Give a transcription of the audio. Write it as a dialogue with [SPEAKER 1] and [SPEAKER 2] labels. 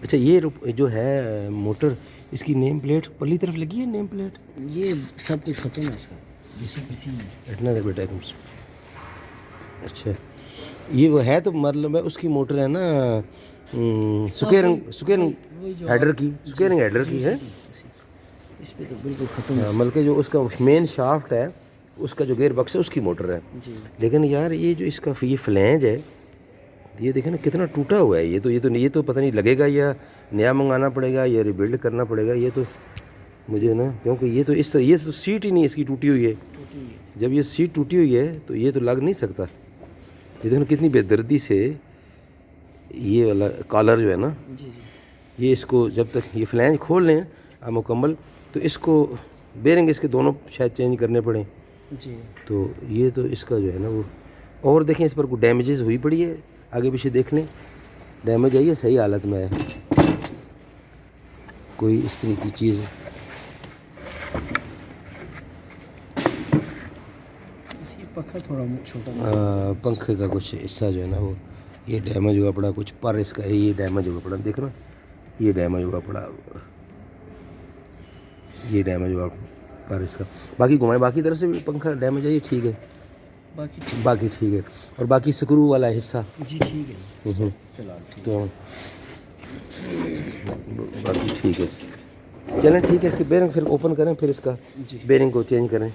[SPEAKER 1] अच्छा ये जो है मोटर, इसकी नेम प्लेट परली तरफ लगी है, नेम प्लेट?
[SPEAKER 2] ये सब कुछ खत्म है इसका, इसी में।
[SPEAKER 1] इतना देर बेटा तुम। अच्छा ये वो है तो मतलब है उसकी मोटर है ना, स्क्वेयरिंग हेडर की, स्क्वेयरिंग हेडर की है।
[SPEAKER 2] इस पे तो बिल्कुल ख़त्म है।
[SPEAKER 1] बल्कि जो उसका मेन शाफ्ट है, उसका जो गेयर बक्स है उसकी मोटर है। लेकिन यार ये जो इसका ये फ्लैंज है, ये देखे ना कितना टूटा हुआ है। ये तो पता नहीं लगेगा या नया मंगाना पड़ेगा या रिबिल्ड करना पड़ेगा। ये तो मुझे ना, क्योंकि ये तो इस तरह, ये तो सीट ही नहीं इसकी टूटी हुई है। जब ये सीट टूटी हुई है तो ये तो लग नहीं सकता। ये देखो कितनी बेदर्दी से ये वाला कॉलर जो है ना, ये इसको जब तक ये फ्लैंज खोल लें आप मुकम्मल, तो इसको बेरिंग इसके दोनों शायद चेंज करने पड़े जी। तो ये तो इसका जो है ना वो, और देखें इस पर कोई डैमेजेस हुई पड़ी है, आगे पीछे देख लें, डैमेज है ये सही हालत में है, कोई इस तरह की चीज़।
[SPEAKER 2] पंखा थोड़ा छोटा,
[SPEAKER 1] पंखे का कुछ हिस्सा जो है ना वो ये डैमेज हुआ पड़ा, कुछ पर इसका है ये डैमेज हुआ पड़ा, देख ना ये डैमेज हुआ पड़ा, ये डैमेज हुआ पर इसका। बाकी घुमाए, बाकी तरफ से भी पंखा डैमेज है, ये ठीक है, बाकी ठीक है। और बाकी स्क्रू वाला हिस्सा
[SPEAKER 2] जी ठीक है फिलहाल,
[SPEAKER 1] तो बाकी ठीक है। चलें ठीक है, इसके बेरिंग फिर ओपन करें, फिर इसका बेरिंग को चेंज करें।